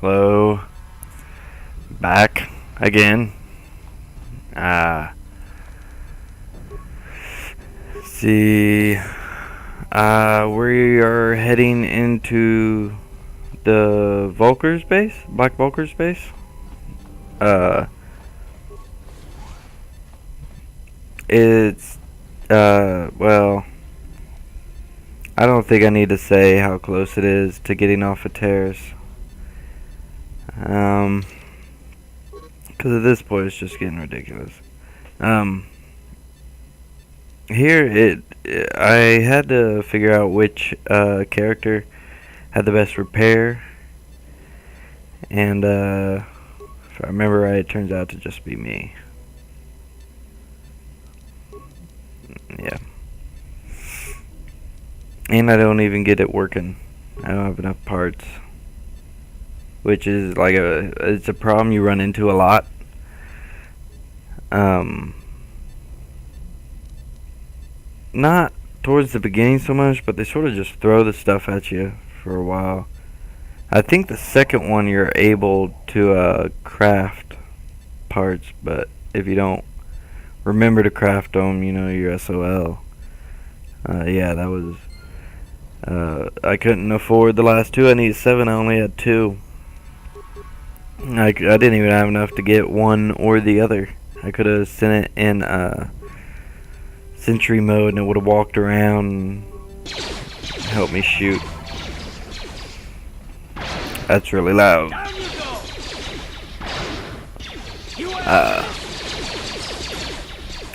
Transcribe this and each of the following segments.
Hello. Back again. See, we are heading into the Vulker's base, Black Vulker's base. It's, well, I don't think I need to say how close it is to getting off a terrace. Because at this point it's just getting ridiculous. Here I had to figure out which character had the best repair, and if I remember right, it turns out to just be me. Yeah. And I don't even get it working. I don't have enough parts, which is like it's a problem you run into a lot. Not towards the beginning so much, but they sort of just throw the stuff at you for a while. I think the second one you're able to craft parts, but if you don't remember to craft them, you know, you're SOL. Yeah, that was... I couldn't afford the last two. I needed 7, I only had 2. I didn't even have enough to get one or the other. I could have sent it in sentry mode and it would have walked around and helped me shoot. That's really loud.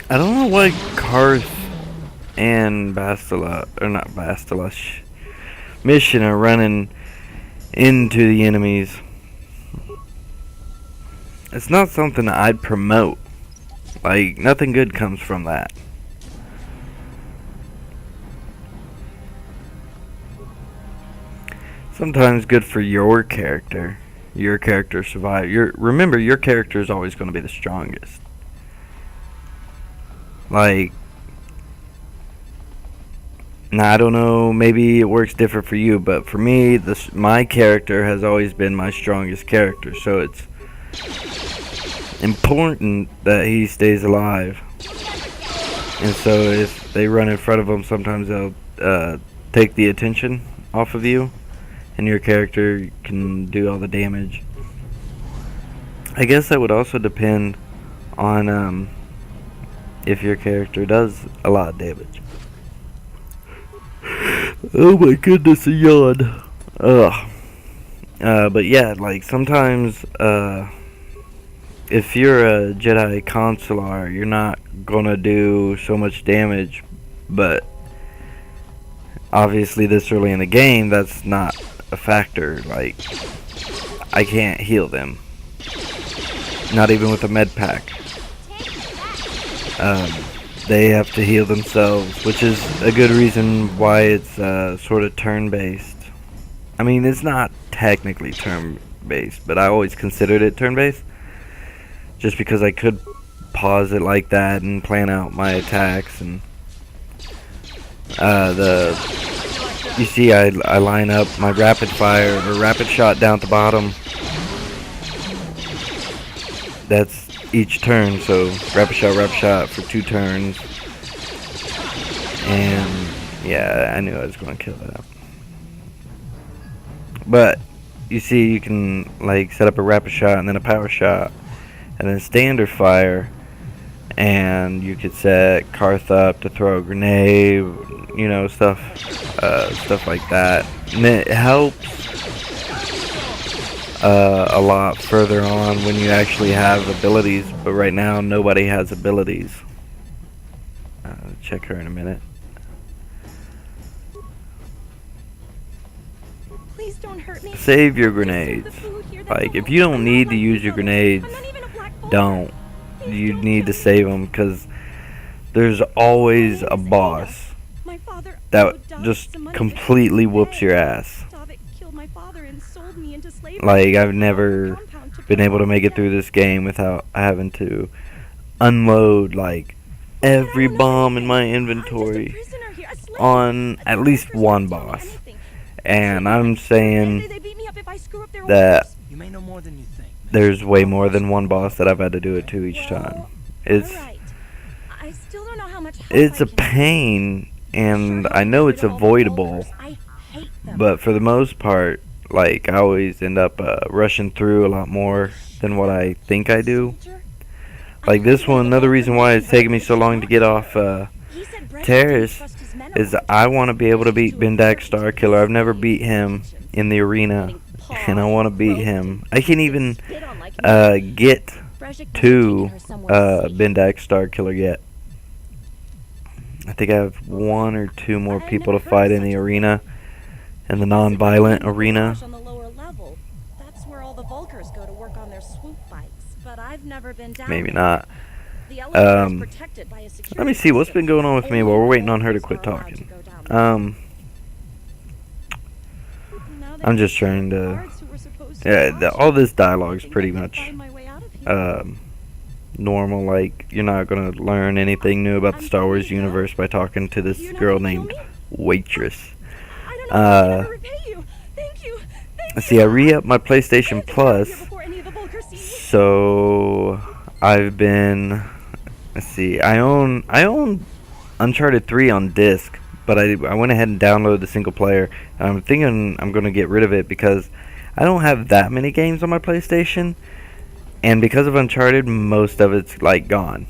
I don't know why Karth and Bastila, or not Bastila, Mission are running into the enemies. It's not something I'd promote. Like, nothing good comes from that. Sometimes good for your character. Your character survive. Remember, your character is always going to be the strongest. Like, now I don't know, maybe it works different for you, but for me, my character has always been my strongest character, so it's important that he stays alive. And so if they run in front of him, sometimes they'll take the attention off of you, and your character can do all the damage. I guess that would also depend on if your character does a lot of damage. Oh my goodness, a yawn. Ugh. But yeah, like sometimes if you're a Jedi Consular, you're not gonna do so much damage, but obviously this early in the game, that's not a factor. Like, I can't heal them, not even with a med pack. They have to heal themselves, which is a good reason why it's sort of turn-based. I mean, it's not technically turn-based, but I always considered it turn-based, just because I could pause it like that and plan out my attacks. And you see, I line up my rapid fire or rapid shot down at the bottom. That's each turn, so rapid shot for 2 turns. And yeah, I knew I was going to kill that. But you see, you can like set up a rapid shot and then a power shot and then standard fire, and you could set Karth up to throw a grenade, you know, stuff like that. And it helps a lot further on when you actually have abilities, but right now nobody has abilities. Check her in a minute. Please don't hurt me. Save your grenades. Like, if you don't need to use your grenades, don't. You need to save them, because there's always a boss that just completely whoops your ass. Like, I've never been able to make it through this game without having to unload like every bomb in my inventory on at least one boss. And I'm saying that You may know more than you think. there's way more than one boss that I've had to do it to each time. It's Alright. I still don't know how much help it's I a can pain, and Sure I help know get it's rid of all the avoidable, vultures. I hate them. but for the most part, like, I always end up rushing through a lot more than what I think I do. Soldier? Like this one, another reason why it's taking me so long to get off He said Brenda didn't Terrace trust his men is around. I want to be able to beat Bendak Starkiller. I've never beat him in the arena, and I want to beat him. I can't even Spit on like me. get Brejik might have to taken her somewhere safe. Bendak Starkiller yet. I think I have one or two more I've people never to heard of fight in such the a arena, in the He said there non-violent was a arena. garage on the lower level. That's where all the Vulkars go to work on their swoop bikes. But I've never been down Maybe there. not. The elevator is Um, protected by a security Let me see what's been system. going on with me Only while we're waiting on her to Vulkars quit are allowed talking. to go down there. Now I'm there's just trying to. guards who were supposed to Yeah, watch all me. this dialogue is I think pretty I can much find my way out of here. normal. Like, you're not gonna learn anything new about the Star Wars universe by talking to this You're not girl gonna kill named me? Waitress. I don't know if I can ever repay you. Thank you. Thank See, I re-upped my PlayStation Plus, before any of the Vulkars see me. so I've been. Let's see, I own Uncharted 3 on disc, but I went ahead and downloaded the single player. I'm thinking I'm gonna get rid of it because I don't have that many games on my PlayStation, and because of Uncharted, most of it's like gone.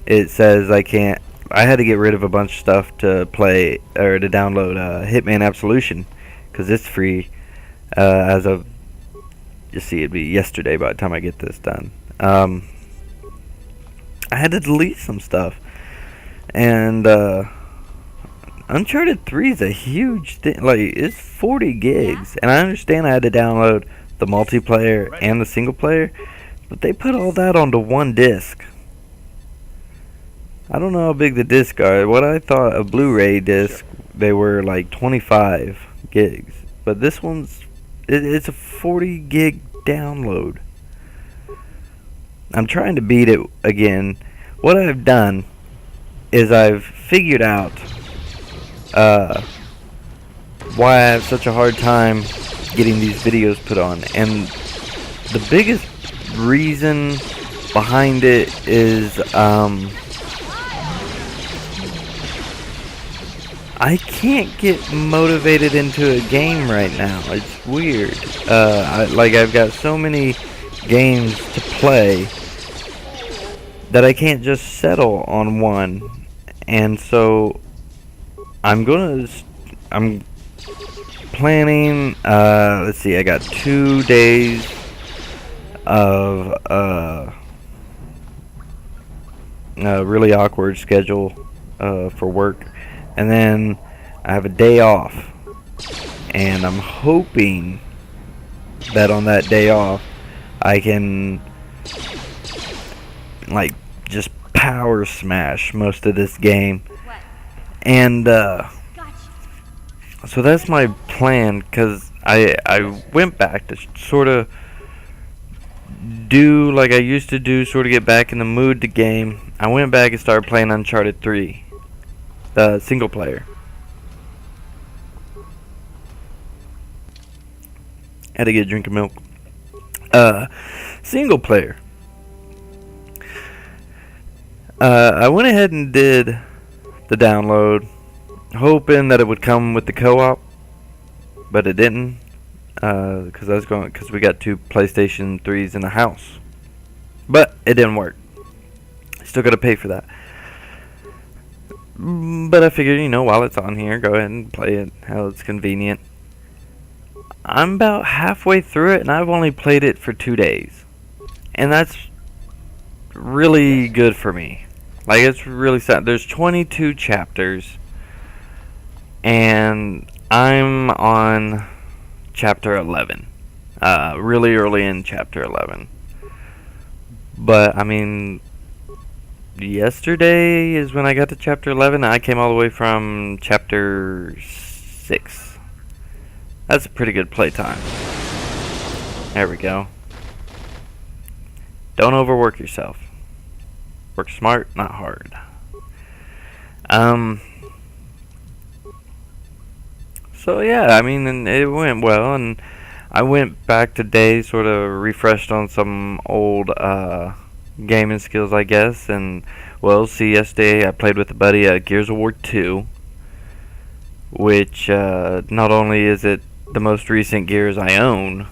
It says I can't. I had to get rid of a bunch of stuff to play or to download Hitman Absolution because it's free as of. You see, it'd be yesterday by the time I get this done. I had to delete some stuff, and Uncharted 3 is a huge thing. Like, it's 40 gigs, and I understand I had to download the multiplayer and the single player, but they put all that onto one disc. I don't know how big the discs are. What I thought a Blu-ray disc, they were like 25 gigs, but this one's it's a 40 gig download. I'm trying to beat it again. What I've done is I've figured out why I have such a hard time getting these videos put on, and the biggest reason behind it is I can't get motivated into a game right now. It's weird. I've got so many games to play that I can't just settle on one, and so I'm planning. Let's see. I got 2 days of a really awkward schedule for work, and then I have a day off, and I'm hoping that on that day off I can like just power smash most of this game. And so that's my plan, because I went back to sort of do like I used to do, sort of get back in the mood to game. I went back and started playing Uncharted 3, the single player. Had to get a drink of milk. Single player. I went ahead and did the download, hoping that it would come with the co-op, but it didn't, because we got 2 PlayStation 3s in the house, but it didn't work. Still got to pay for that. But I figured, while it's on here, go ahead and play it. Hell, it's convenient. I'm about halfway through it, and I've only played it for 2 days, and that's really good for me. Like, it's really sad. There's 22 chapters, and I'm on chapter 11. Really early in chapter 11. But, I mean, yesterday is when I got to chapter 11. I came all the way from chapter 6. That's a pretty good playtime. There we go. Don't overwork yourself. Work smart, not hard. So yeah, I mean, and it went well, and I went back today, sort of refreshed on some old gaming skills, I guess. And well, see, yesterday I played with a buddy at Gears of War 2, which not only is it the most recent Gears I own,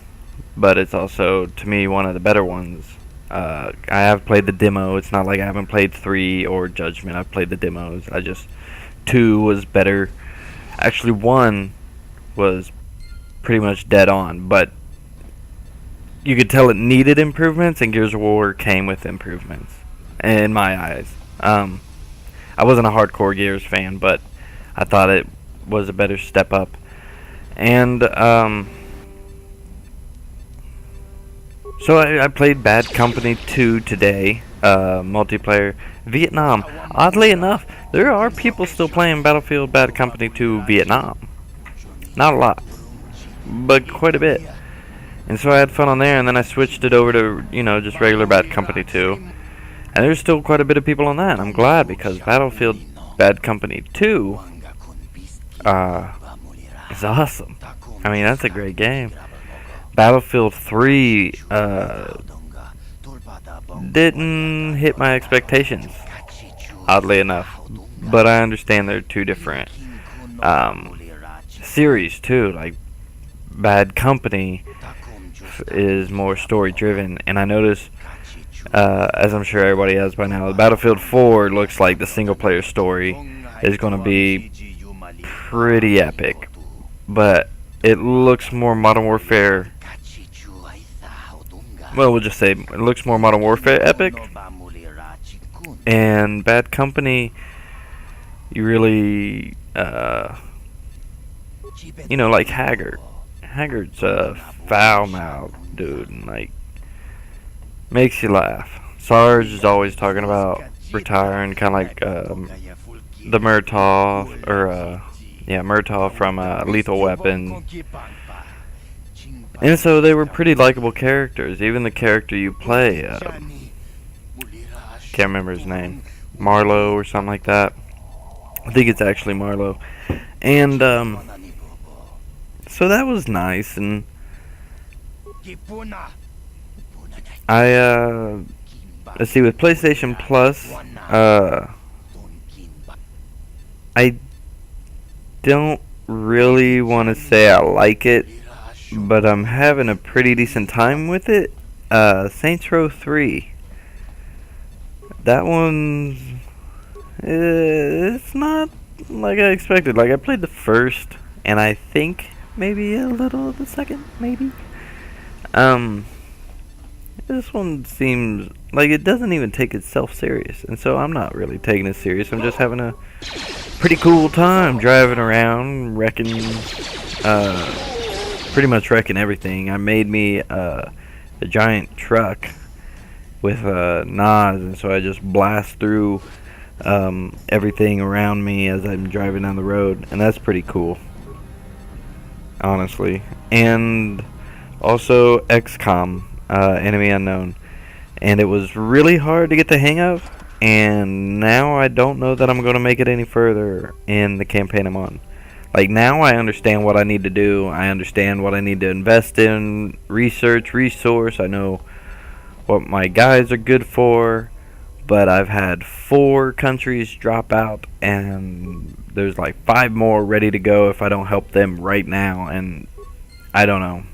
but it's also, to me, one of the better ones. I have played the demo. It's not like I haven't played 3 or Judgment. I've played the demos. 2 was better. Actually, 1 was pretty much dead on, but you could tell it needed improvements, and Gears of War came with improvements, in my eyes. I wasn't a hardcore Gears fan, but I thought it was a better step up. And, so I played Bad Company 2 today, multiplayer. Vietnam. Oddly enough, there are people still playing Battlefield Bad Company 2 Vietnam. Not a lot, but quite a bit. And so I had fun on there, and then I switched it over to, just regular Bad Company 2. And there's still quite a bit of people on that, and I'm glad, because Battlefield Bad Company 2 is awesome. I mean, that's a great game. Battlefield 3 didn't hit my expectations, oddly enough. But I understand they're two different series, too. Like, Bad Company is more story-driven, and I notice, as I'm sure everybody has by now, Battlefield 4 looks like the single-player story is going to be pretty epic. But it looks more Modern Warfare. Well, we'll just say it looks more Modern Warfare epic. And Bad Company, you really, like Haggard. Haggard's a foul-mouthed dude, and, makes you laugh. Sarge is always talking about retiring, kind of like the Murtaugh, Murtaugh from Lethal Weapon. And so they were pretty likable characters. Even the character you play, can't remember his name, Marlowe or something like that. I think it's actually Marlowe. And so that was nice. And let's see, with PlayStation Plus, I don't really want to say I like it, but I'm having a pretty decent time with it. Saints Row 3. That one's, it's not like I expected. Like, I played the first, and I think maybe a little of the second, maybe. This one seems like it doesn't even take itself serious, and so I'm not really taking it serious. I'm just having a pretty cool time driving around, pretty much wrecking everything. I made me a giant truck with NOS, and so I just blast through everything around me as I'm driving down the road, and that's pretty cool, honestly. And also XCOM, Enemy Unknown, and it was really hard to get the hang of, and now I don't know that I'm going to make it any further in the campaign I'm on. Like, now I understand what I need to do. I understand what I need to invest in, resource. I know what my guys are good for. But I've had 4 countries drop out, and there's like 5 more ready to go if I don't help them right now. And I don't know.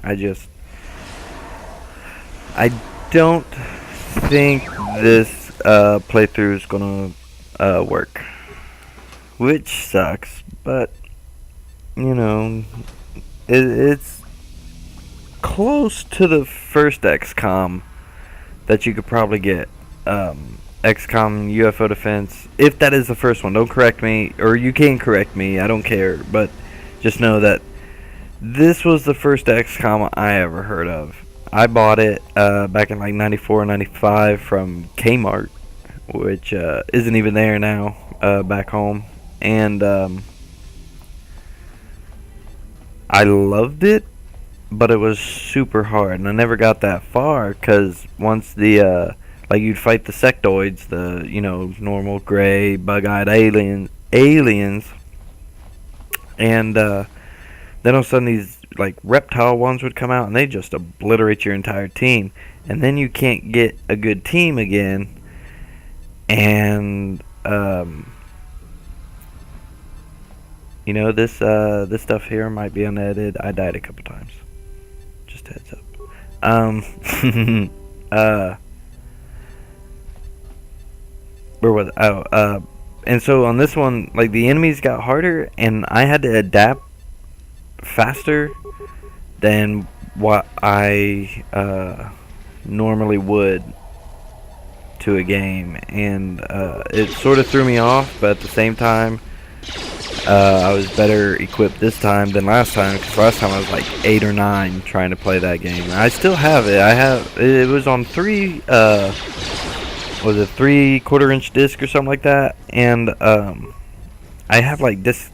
I don't think this playthrough is gonna work. Which sucks, but, it's close to the first XCOM that you could probably get. XCOM UFO Defense, if that is the first one. Don't correct me, or you can correct me, I don't care, but just know that this was the first XCOM I ever heard of. I bought it back in like 94, 95 from Kmart, which isn't even there now, back home. And I loved it, but it was super hard, and I never got that far, because once the you'd fight the sectoids, the normal gray bug-eyed aliens, and Then all of a sudden these like reptile ones would come out and they just obliterate your entire team, and then you can't get a good team again. And you know, this stuff here might be unedited. I died a couple times. Just a heads up. Where was it? And so on this one, like, the enemies got harder, and I had to adapt faster than what I normally would to a game, and it sort of threw me off, but at the same time, I was better equipped this time than last time, because last time I was like 8 or 9 trying to play that game. I still have it. It was on 3 was it 3/4-inch disc or something like that, and I have like disc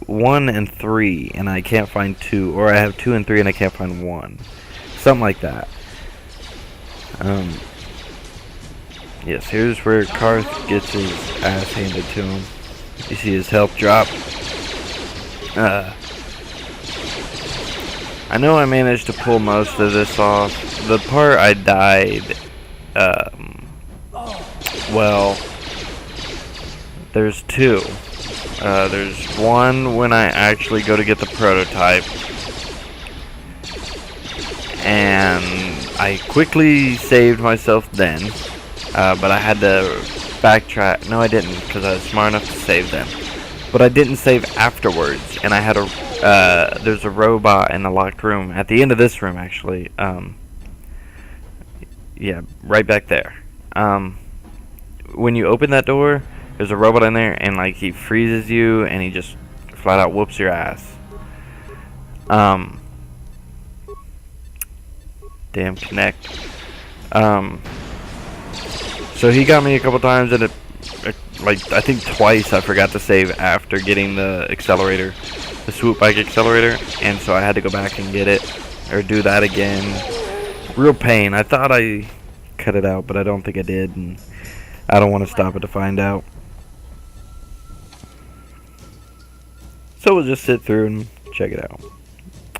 1 and 3 and I can't find 2, or I have 2 and 3 and I can't find 1, something like that. Yes, here's where Karth gets his ass handed to him. You see his health drop. I know I managed to pull most of this off. The part I died, well, there's 2. There's one when I actually go to get the prototype, and I quickly saved myself then, but I had to backtrack. No, I didn't, because I was smart enough to save them. But I didn't save afterwards, and I had there's a robot in the locked room at the end of this room, actually. Yeah, right back there. When you open that door, there's a robot in there, and like he freezes you, and he just flat out whoops your ass. Damn Connect. So he got me a couple times, and like I think twice I forgot to save after getting the accelerator, the swoop bike accelerator, and so I had to go back and get it, or do that again. Real pain. I thought I cut it out, but I don't think I did, and I don't want to stop it to find out. So we'll just sit through and check it out.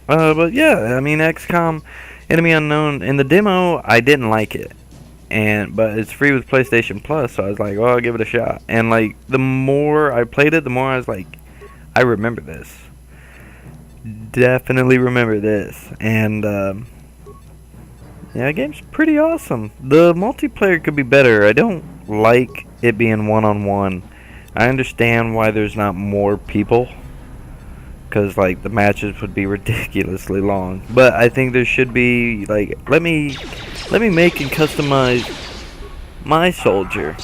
But yeah, I mean, XCOM Enemy Unknown, in the demo I didn't like it, but it's free with PlayStation Plus, so I was like, well, I'll give it a shot. And like, the more I played it, the more I was like, I remember this. Definitely remember this. And yeah, the game's pretty awesome. The multiplayer could be better. I don't like it being one-on-one. I understand why there's not more people, because like the matches would be ridiculously long. But I think there should be like, let me make and customize my soldier,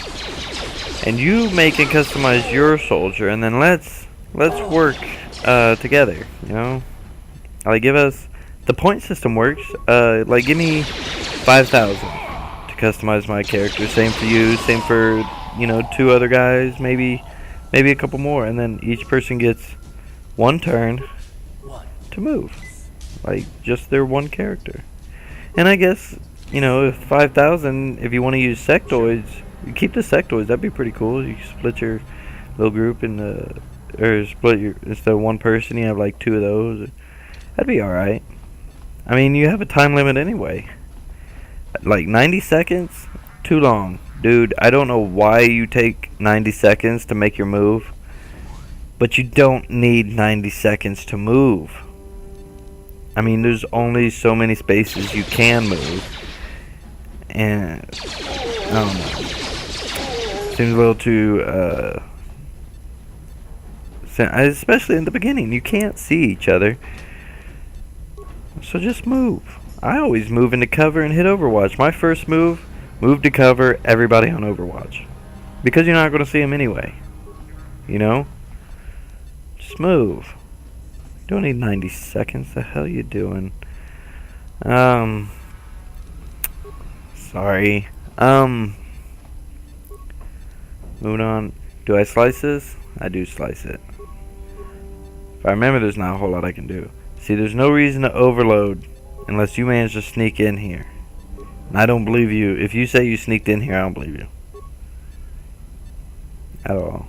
and you make and customize your soldier, and then let's work together. You know, like, give us the point system works. Like, give me 5,000 to customize my character. Same for you. Same for, you know, 2 other guys. Maybe a couple more, and then each person gets 1 turn to move, like just their 1 character. And I guess, you know, if 5,000, if you want to use sectoids, you keep the sectoids. That'd be pretty cool. You split your little group or split your, instead of 1 person, you have like 2 of those. That'd be all right. I mean, you have a time limit anyway. Like 90 seconds, too long, dude. I don't know why you take 90 seconds to make your move. But you don't need 90 seconds to move. I mean, there's only so many spaces you can move. And I don't know. Seems a little too, especially in the beginning, you can't see each other. So just move. I always move into cover and hit Overwatch. My first move to cover everybody on Overwatch. Because you're not going to see them anyway. You know? Just move. You don't need 90 seconds. The hell you doing? Sorry. Moving on. Do I slice this? I do slice it. If I remember, there's not a whole lot I can do. See, there's no reason to overload unless you manage to sneak in here. And I don't believe you. If you say you sneaked in here, I don't believe you. At all.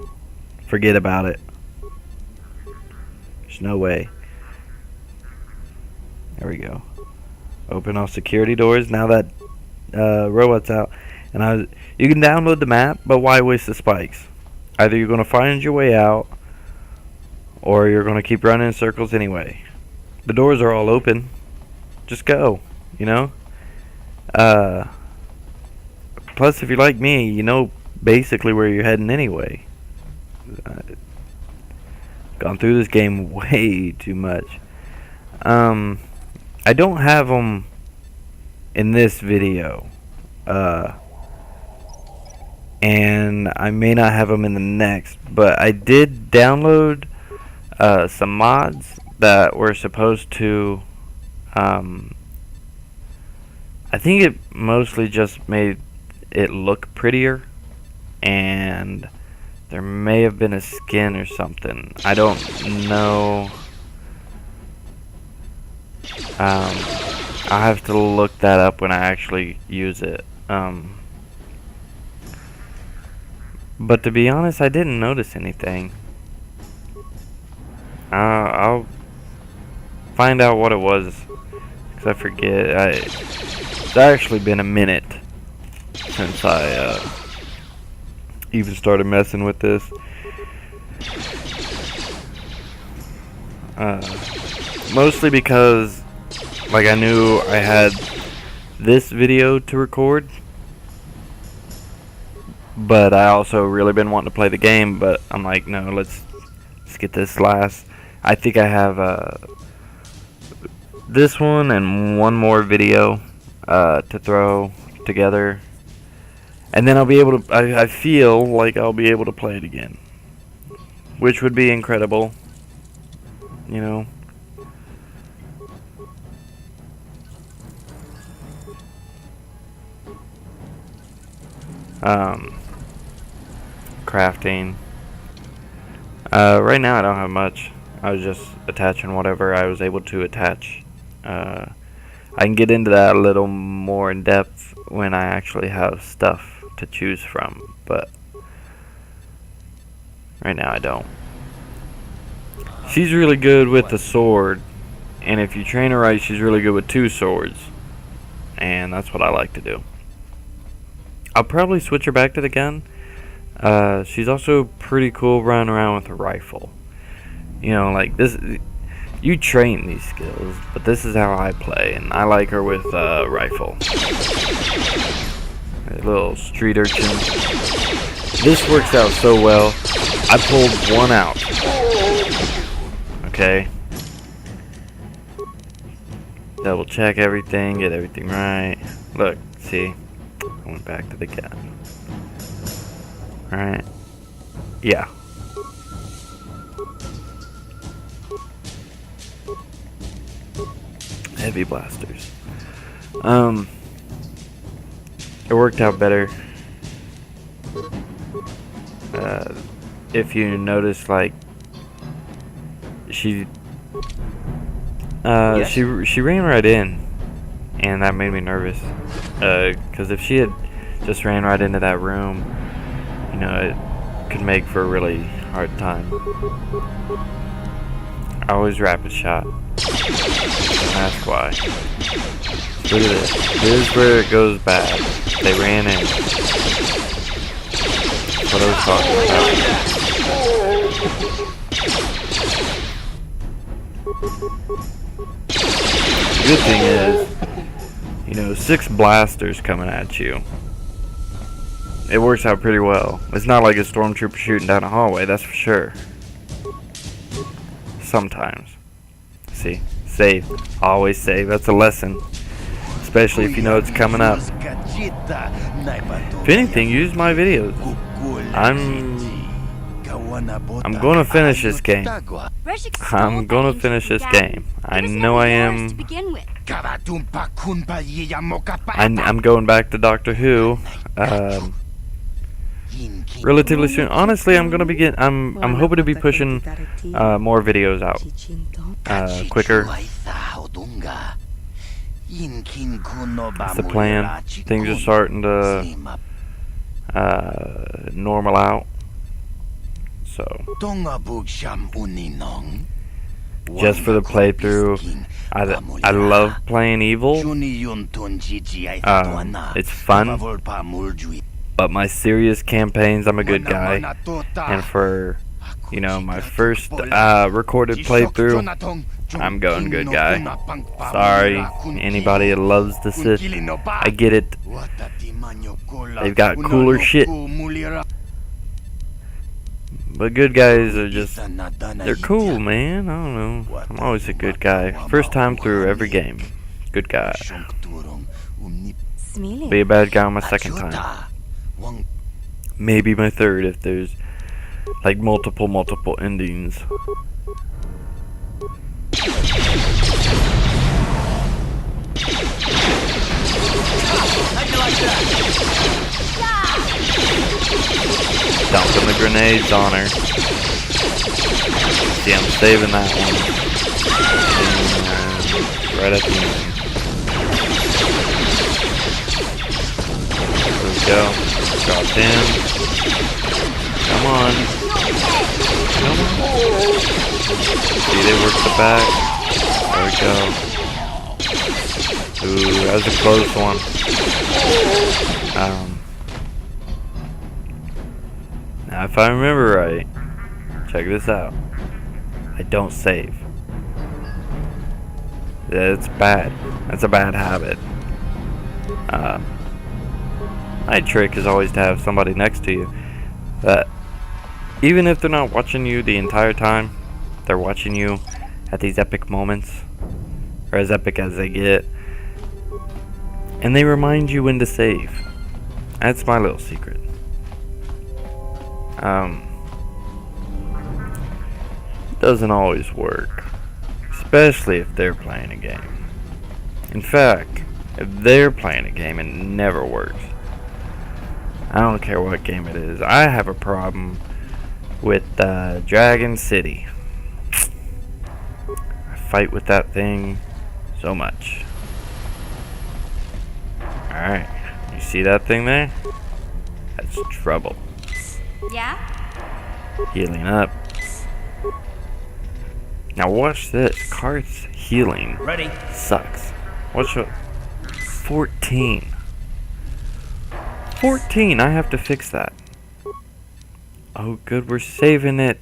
Forget about it. There's no way. There we go. Open all security doors. Now that robot's out. And you can download the map, but why waste the spikes? Either you're going to find your way out, or you're going to keep running in circles anyway. The doors are all open. Just go, you know? Plus, if you're like me, you know basically where you're heading anyway. Gone through this game way too much. I don't have them in this video. And I may not have them in the next, but I did download some mods that were supposed to I think it mostly just made it look prettier, and there may have been a skin or something. I don't know. I have to look that up when I actually use it. But to be honest, I didn't notice anything. I'll find out what it was, because I forget. It's actually been a minute since I even started messing with this. Mostly because, like, I knew I had this video to record, but I also really been wanting to play the game. But I'm like, no, let's get this last. I think I have this one and one more video to throw together, and then I'll be able to. I feel like I'll be able to play it again, which would be incredible. You know. Crafting. Right now I don't have much. I was just attaching whatever I was able to attach. I can get into that a little more in depth when I actually have stuff to choose from, but right now I don't. She's really good with the sword, and if you train her right, she's really good with two swords, and that's what I like to do. I'll probably switch her back to the gun. She's also pretty cool running around with a rifle. You know, like this. You train these skills, but this is how I play, and I like her with a rifle. A little street urchin. This works out so well. I pulled one out. Okay. Double check everything, get everything right. Look, see? I went back to the gun. Alright. Yeah. Heavy blasters. It worked out better. If you notice, like, she ran right in, and that made me nervous. Because if she had just ran right into that room, you know, it could make for a really hard time. I always rapid shot. Don't ask why. Look at this. Here's where it goes bad. They ran in. That's what I was talking about. The good thing is, you know, 6 blasters coming at you. It works out pretty well. It's not like a stormtrooper shooting down a hallway, that's for sure. Sometimes. See? Save. Always save. That's a lesson. Especially if you know it's coming up. If anything, use my videos. I'm gonna finish this game. I'm gonna finish this game. I know I am. I'm going back to Doctor Who. Relatively soon. Honestly, I'm hoping to be pushing more videos out quicker. That's the plan. Things are starting to normal out. So just for the playthrough, I love playing evil. It's fun. But my serious campaigns, I'm a good guy. And for, my first recorded playthrough, I'm going good guy. Sorry, anybody that loves the Sith. I get it. They've got cooler shit. But good guys are just, they're cool, man. I don't know. I'm always a good guy. First time through every game. Good guy. Be a bad guy on my second time. Maybe my third if there's like multiple endings. Dumping the grenades on her. See, I'm saving that one. And, right at the end. There we go. Dropped in. Come on. Come on. See, they work the back. There we go. Ooh, that was a close one. Now, if I remember right, check this out. I don't save. It's bad. That's a bad habit. My trick is always to have somebody next to you that, even if they're not watching you the entire time, they're watching you at these epic moments, or as epic as they get, and they remind you when to save. That's my little secret. Doesn't always work, especially if they're playing a game. In fact, if they're playing a game, it never works. I don't care what game it is. I have a problem with Dragon City. I fight with that thing so much. Alright, you see that thing there? That's trouble. Yeah? Healing up. Now watch this. Cart's healing. Ready. Sucks. Watch what? 14. 14. I have to fix that. Oh, good. We're saving it.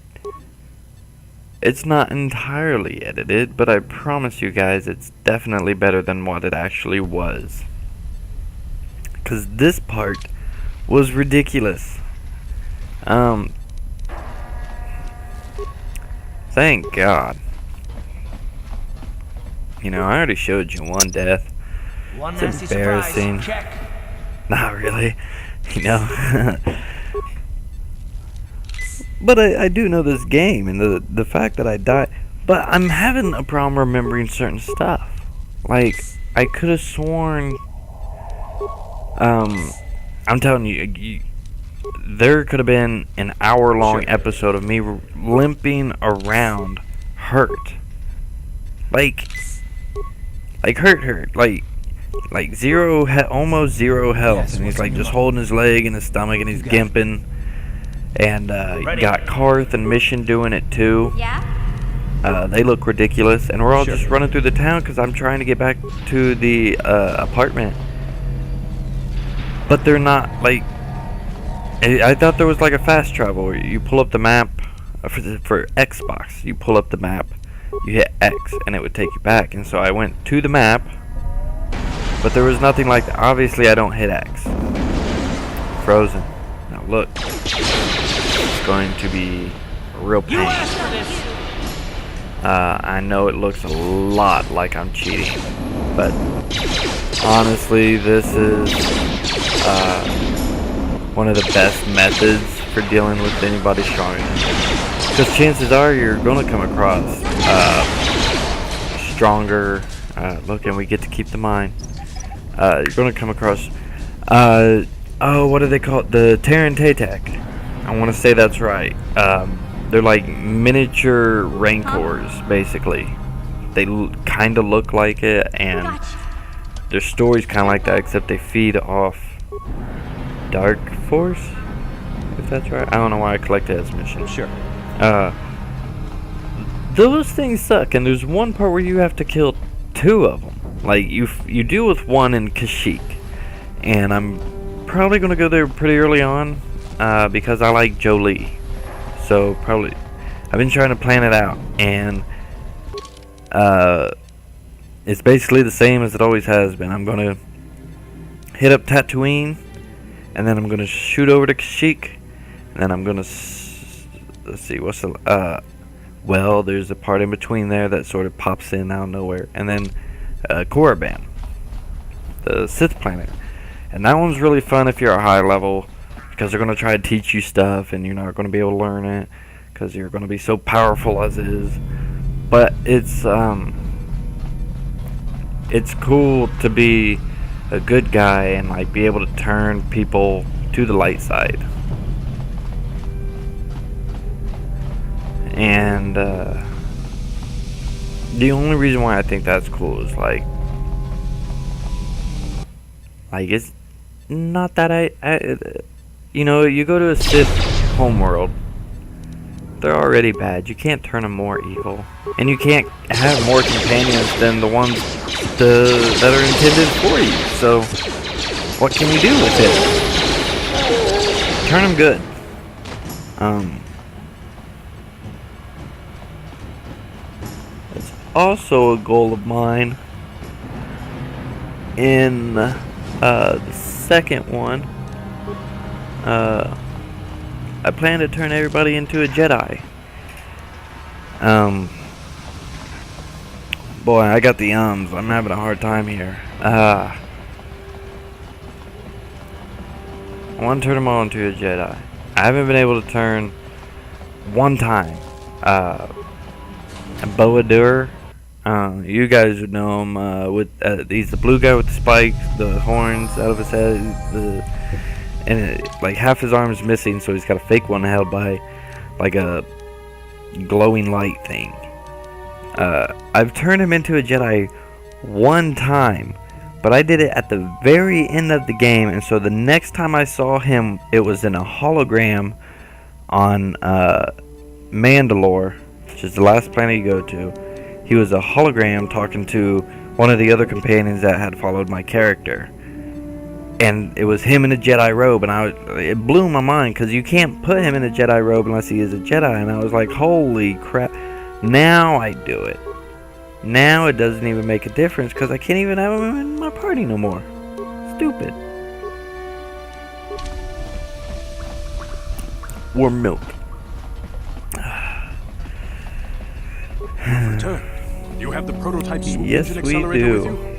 It's not entirely edited, but I promise you guys it's definitely better than what it actually was. Because this part was ridiculous. Thank God. I already showed you one death. One It's nasty embarrassing. surprise. Check. Not really. But I do know this game, and the fact that I died. But I'm having a problem remembering certain stuff. Like, I could have sworn. I'm telling you, there could have been an hour-long episode of me limping around, hurt. Like hurt. Like zero, almost zero health, Yes, and he's what's like in your just mind? holding his leg and his stomach, and he's gimping. And Ready. got Karth and Mission doing it too. Yeah? They look ridiculous, and we're all just running through the town because I'm trying to get back to the apartment. But they're not, like, I thought there was like a fast travel where you pull up the map for Xbox. You pull up the map, you hit X, and it would take you back. And so I went to the map, but there was nothing like that. Obviously, I don't hit X. Frozen. Now look, it's going to be a real You pain. asked for this. I know it looks a lot like I'm cheating, but honestly, this is one of the best methods for dealing with anybody stronger than you. Because chances are you're going to come across stronger. Look, and we get to keep the mine. You're going to come across. What do they call it? The Terran Tatak. I want to say that's right. They're like miniature Rancors, basically. They kind of look like it, and their story's kind of like that, except they feed off Dark Force, if that's right. I don't know why I collected as mission. Sure. Those things suck, and there's one part where you have to kill 2 of them. Like, you deal with one in Kashyyyk, and I'm probably going to go there pretty early on, because I like Jolie. So, probably, I've been trying to plan it out, and, it's basically the same as it always has been. I'm going to hit up Tatooine, and then I'm going to shoot over to Kashyyyk, and then I'm going to, let's see, what's the, well, there's a part in between there that sort of pops in out of nowhere, and then, Korriban, the Sith planet. And that one's really fun if you're a high level, because they're going to try to teach you stuff, and you're not going to be able to learn it, because you're going to be so powerful as is. But it's cool to be a good guy and like be able to turn people to the light side. And the only reason why I think that's cool is like it's not that you know, you go to a Sith homeworld, they're already bad. You can't turn them more evil, and you can't have more companions than the ones that are intended for you. So what can you do with it? Turn them good. It's also a goal of mine in the second one. I plan to turn everybody into a Jedi. Boy, I got the ums. I'm having a hard time here. I want to turn them all into a Jedi. I haven't been able to turn one time. Bowyer. You guys would know him. He's the blue guy with the spikes, the horns out of his head, like half his arm is missing, so he's got a fake one held by like a glowing light thing. I've turned him into a Jedi one time, but I did it at the very end of the game, and so the next time I saw him, it was in a hologram on Mandalore, which is the last planet you go to. He was a hologram talking to one of the other companions that had followed my character. And it was him in a Jedi robe, and it blew my mind, because you can't put him in a Jedi robe unless he is a Jedi, and I was like, holy crap. Now I do it. Now it doesn't even make a difference, because I can't even have him in my party no more. Stupid. Warm milk. Return. You have the prototype swoop Yes, engine we accelerator with do. you?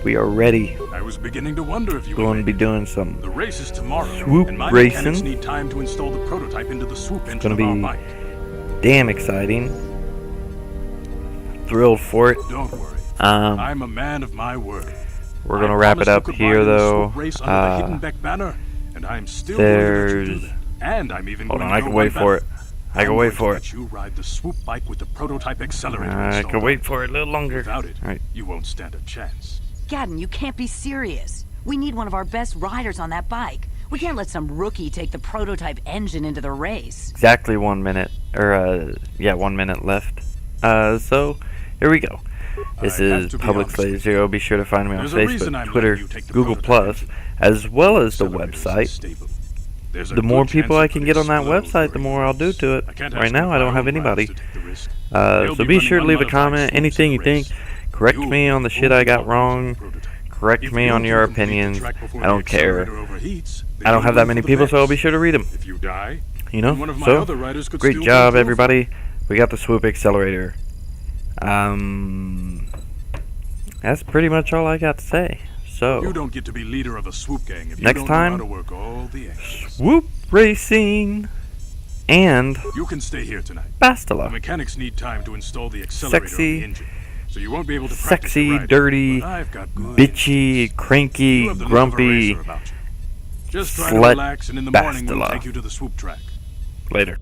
We are ready. I was beginning to wonder if you Going to would be make it. doing some The race is tomorrow, swoop and my racing. mechanics need time to install the prototype into the swoop engine Gonna of our be bike. damn exciting. Thrilled for it. Don't worry. Um, I'm a man of my word. We're gonna wrap it up here, though. Race under the Hidden Beck banner, and I'm still there's. going to do that. And I'm even Hold going on, I to can go wait one for better. it. I can wait for it. Let you ride the swoop bike with the prototype accelerator I installed. can wait for it a little longer. Without it, All right. you won't stand a chance. Gadden, you can't be serious. We need one of our best riders on that bike. We can't let some rookie take the prototype engine into the race. Exactly 1 minute, or 1 minute left. So here we go. This is PublicSlaveZero. Be sure to find me on There's a reason Facebook, I'm Twitter, letting you take the Google+, prototype. as well as the Accelerator is website. stable. There's a The more good people chance I it can could get on that explode website, the for more you. I'll do to it. I can't Right ask now, my I don't have pilots anybody. to take the risk. So They'll be be sure to running leave a unmodified comment, swoops anything in you the think. race. Correct You me on the shit I got wrong. Correct If me you on your complete the opinions. track before I don't the care. accelerator overheats, then I don't you have that lose many the people, so I'll bets. be sure to read them. If you die, You then one of know? my So, other riders could great steal job, the trophy. everybody. We got the swoop accelerator. That's pretty much all I got to say. So, You don't get to be leader of a swoop gang if you Next don't time, know how to work all the angles. swoop racing and You can stay here tonight. The Bastila. mechanics need time to install the accelerator of Sexy, the engine, so you won't be able to practice sexy, your riding, dirty, but I've got good bitchy, instincts. cranky, You have the look of a grumpy racer about you. Just try to slut relax, and in the morning we'll Bastila. take you to the swoop track. Later.